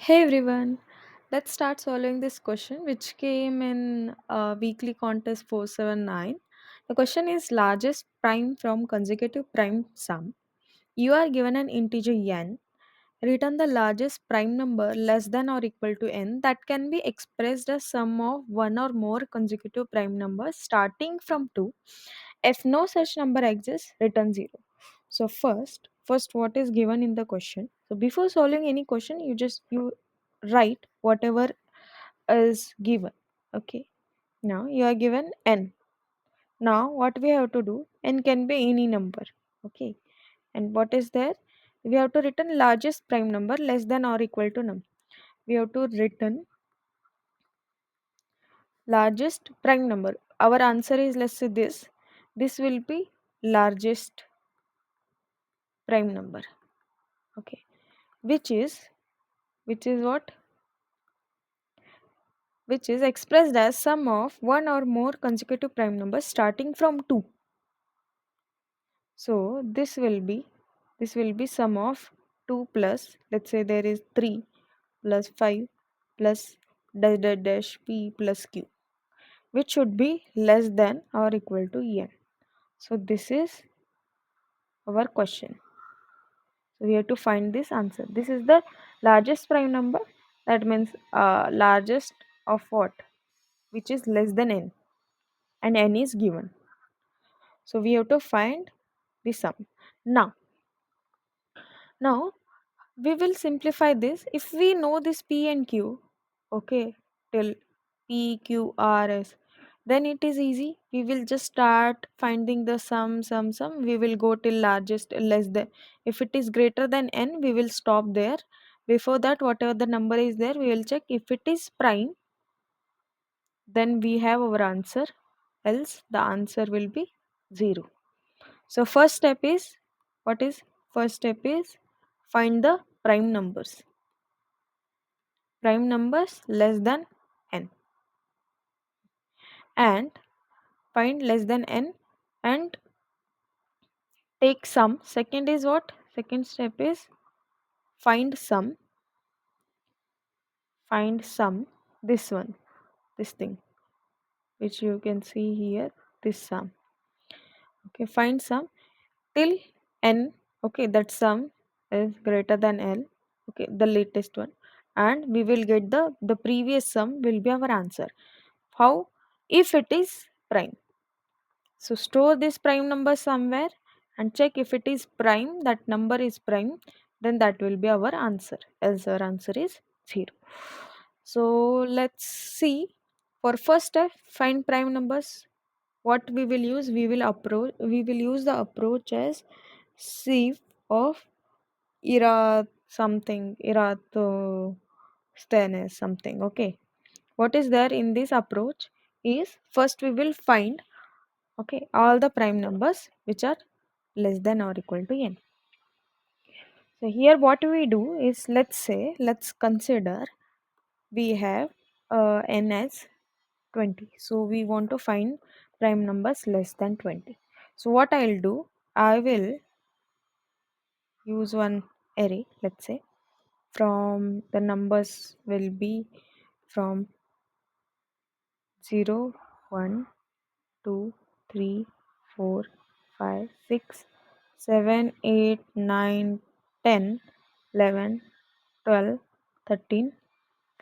Hey everyone, let's start solving this question which came in weekly contest 479. The question is largest prime from consecutive prime sum. You are given an integer n. Return the largest prime number less than or equal to n that can be expressed as sum of one or more consecutive prime numbers starting from 2. If no such number exists, return 0. So first what is given in the question. So before solving any question, you write whatever is given. Okay. Now you are given n. Now what we have to do? N can be any number. Okay. And what is there? We have to return largest prime number less than or equal to num. We have to return largest prime number. Our answer is, let's say, this. This will be largest prime number. Okay. Which is what? Which is expressed as sum of one or more consecutive prime numbers starting from 2. So this will be sum of 2 plus, let's say there is 3 plus 5 plus dash dash dash p plus q, which should be less than or equal to n. So this is our question. So we have to find this answer. This is the largest prime number. That means largest of what? Which is less than n, and n is given. So we have to find the sum. Now we will simplify this. If we know this p and q, okay, till p, q, r, s, then it is easy. We will just start finding the sum. We will go till largest less than. If it is greater than n, we will stop there. Before that, whatever the number is there, we will check. If it is prime, then we have our answer. Else, the answer will be 0. So first step is, what is first step is find the prime numbers. Prime numbers less than n, and find less than n and take sum. Second is what? Second step is find sum. Find sum. This one, this thing, which you can see here. This sum. Okay, find sum till n. Okay, that sum is greater than l. Okay, the latest one, and we will get the previous sum will be our answer. How? If it is prime. So store this prime number somewhere and check if it is prime, that number is prime, then that will be our answer. Else our answer is 0. So let's see. For first step, find prime numbers. What we will use? We will use the approach as sieve of eratosthenes something. Okay. What is there in this approach is, first we will find, okay, all the prime numbers which are less than or equal to n. So here what we do is, let's consider we have n as 20. So we want to find prime numbers less than 20. So what I'll do, I will use one array. Let's say from the numbers will be from 0, 1, 2, 3, 4, 5, 6, 7, 8, 9, 10, 11, 12, 13,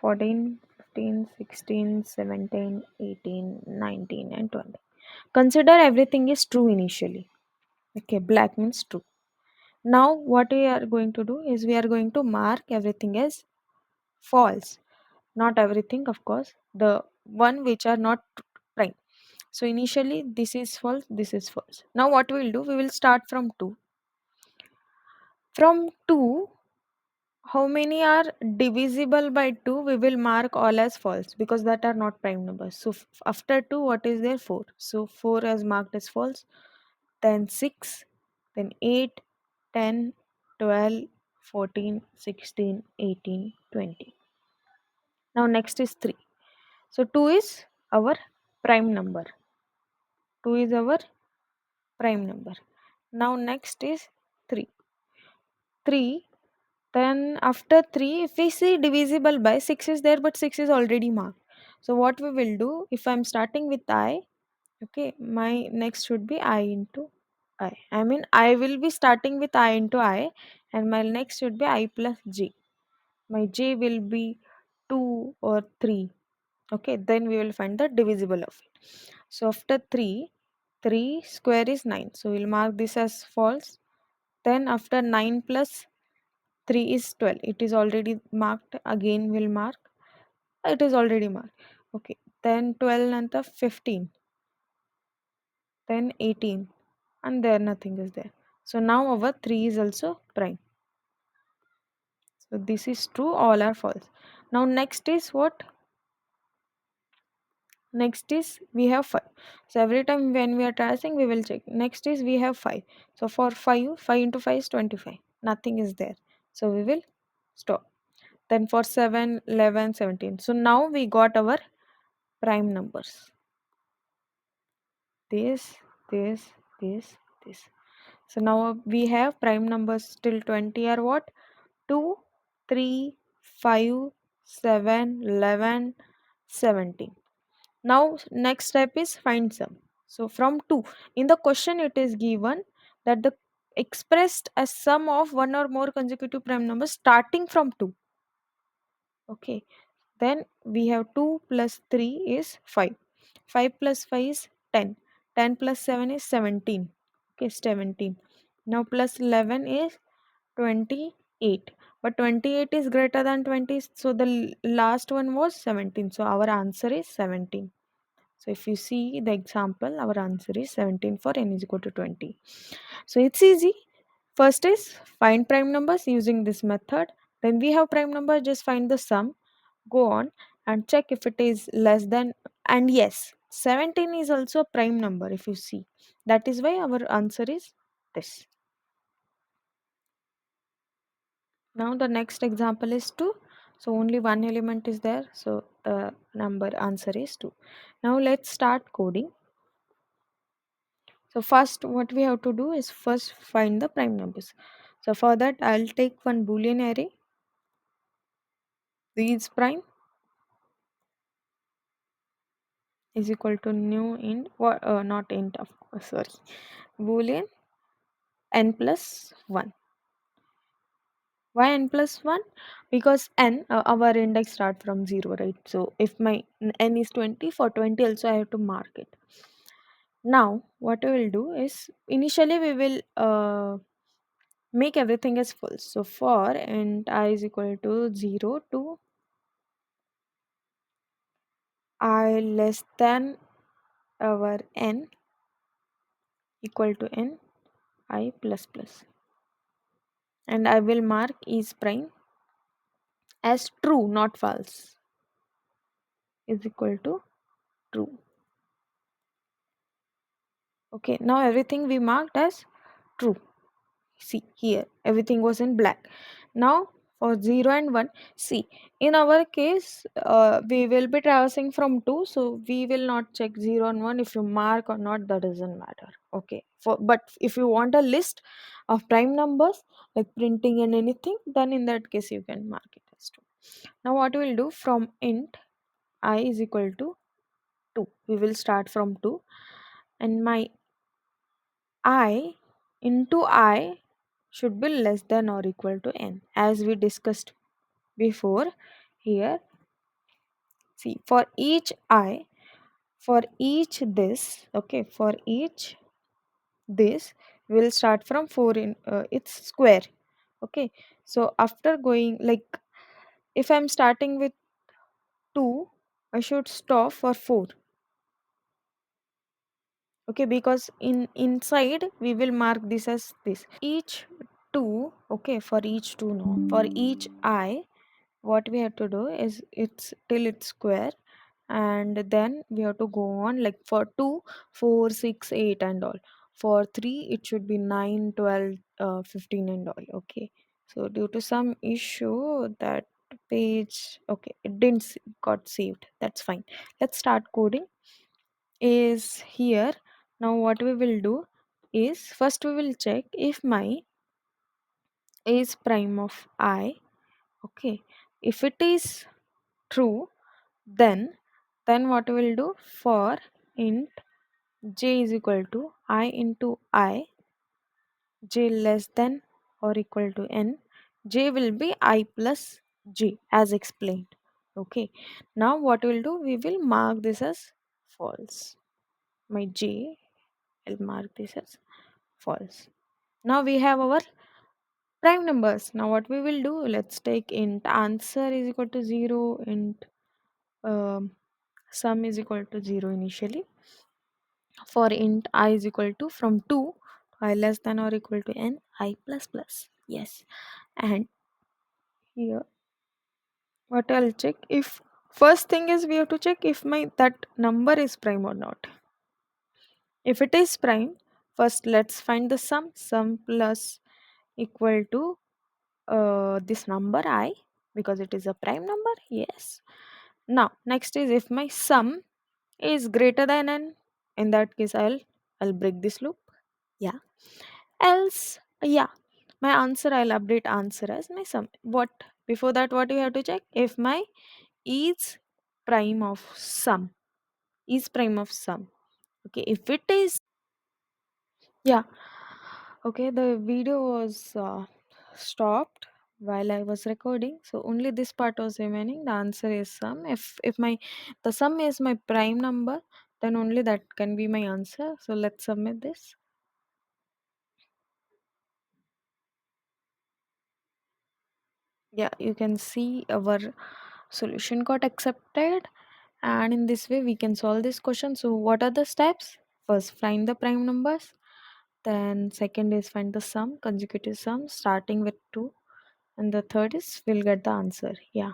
14, 15, 16, 17, 18, 19, and 20. Consider everything is true initially. Okay, black means true. Now what we are going to do is, we are going to mark everything as false. Not everything, of course, the one which are not prime. So initially this is false, this is false. Now what we will do, we will start from 2. From 2, how many are divisible by 2? We will mark all as false because that are not prime numbers. So after 2, what is there? 4. So 4 is marked as false. Then 6, then 8, 10, 12, 14, 16, 18, 20. Now next is 3. So 2 is our prime number. 2 is our prime number. Now next is 3. 3 Then after 3, if we see divisible by 6 is there, but 6 is already marked. So what we will do, if I'm starting with I, okay, my next should be I into I. I mean, I will be starting with I into I, and my next should be I plus J. My J will be 2 or 3. Okay, then we will find the divisible of it. So after 3, 3 square is 9. So we'll mark this as false. Then after 9 plus 3 is 12. It is already marked. Again we'll mark. It is already marked. Okay. Then 12 and the 15. Then 18. And there nothing is there. So now our 3 is also prime. So this is true. All are false. Now next is what? Next is we have 5. So every time when we are tracing we will check. Next is we have 5. So for 5, 5 into 5 is 25. Nothing is there. So we will stop. Then for 7, 11, 17. So now we got our prime numbers. This, this, this. So now we have prime numbers till 20 are what? 2, 3, 5, 7, 11, 17. Now next step is find sum. So from 2, in the question it is given that the expressed as sum of one or more consecutive prime numbers starting from 2. Okay, then we have 2 plus 3 is 5. 5 plus 5 is 10. 10 plus 7 is 17. Okay, 17. Now plus 11 is 28. But 28 is greater than 20. So the last one was 17. So our answer is 17. So if you see the example, our answer is 17 for n is equal to 20. So it's easy. First is find prime numbers using this method. Then we have prime number, just find the sum, go on and check if it is less than, and yes, 17 is also a prime number if you see. That is why our answer is this. Now the next example is 2. So only one element is there. So the number answer is 2. Now let's start coding. So first what we have to do is first find the prime numbers. So for that I'll take one boolean array. These prime is equal to new int, not int of course, sorry, boolean n plus 1. Why n plus 1? Because n, our index start from 0, right? So if my n is 20, for 20 also I have to mark it. Now what I will do is initially we will make everything as full. So for int I is equal to 0 to I less than our n equal to n I plus plus, and I will mark is prime as true, not false, is equal to true. Okay, now everything we marked as true. See here, everything was in black. Now for 0 and 1, see, in our case, we will be traversing from 2, so we will not check 0 and 1. If you mark or not, that doesn't matter. Okay, but if you want a list of prime numbers, like printing and anything, then in that case, you can mark it as 2. Now what we will do, from int I is equal to 2, we will start from 2, and my I into I should be less than or equal to n, as we discussed before. Here, see, for each I, for each this, okay, for each this, we'll start from 4 in its square. Okay, so after going, like, if I'm starting with 2, I should stop for 4. Okay, because in inside we will mark this as this, each 2. Okay, for each 2, no, for each I, what we have to do is it's till it's square, and then we have to go on, like for 2, 4, 6, 8 and all. For 3 it should be 9, 12, 15 and all. Okay, so due to some issue that page, okay, it didn't got saved, that's fine. Let's start coding is here. Now what we will do is first we will check if my is prime of I. Okay, if it is true, then what we'll do, for int j is equal to I into I, j less than or equal to n, j will be I plus j as explained. Okay, now what we'll do, we will mark this as false. My j, I'll mark this as false. Now we have our prime numbers. Now what we will do, let's take int answer is equal to 0, int um, sum is equal to 0 initially. For int I is equal to from 2 to I less than or equal to n I plus plus. Yes, and here what I'll check, if first thing is we have to check if my that number is prime or not. If it is prime, first let's find the sum plus equal to this number I, because it is a prime number. Yes, now next is if my sum is greater than n, in that case I'll break this loop. Yeah, else, yeah, my answer, I'll update answer as my sum. What before that, what you have to check, if my is prime of sum, is prime of sum. Okay, if it is, yeah, okay, the video was stopped while I was recording, so only this part was remaining. The answer is sum. If my the sum is my prime number, then only that can be my answer. So let's submit this. Yeah, you can see our solution got accepted, and in this way we can solve this question. So what are the steps? First, find the prime numbers, then second is find the sum, consecutive sum starting with 2, and the third is we'll get the answer. Yeah.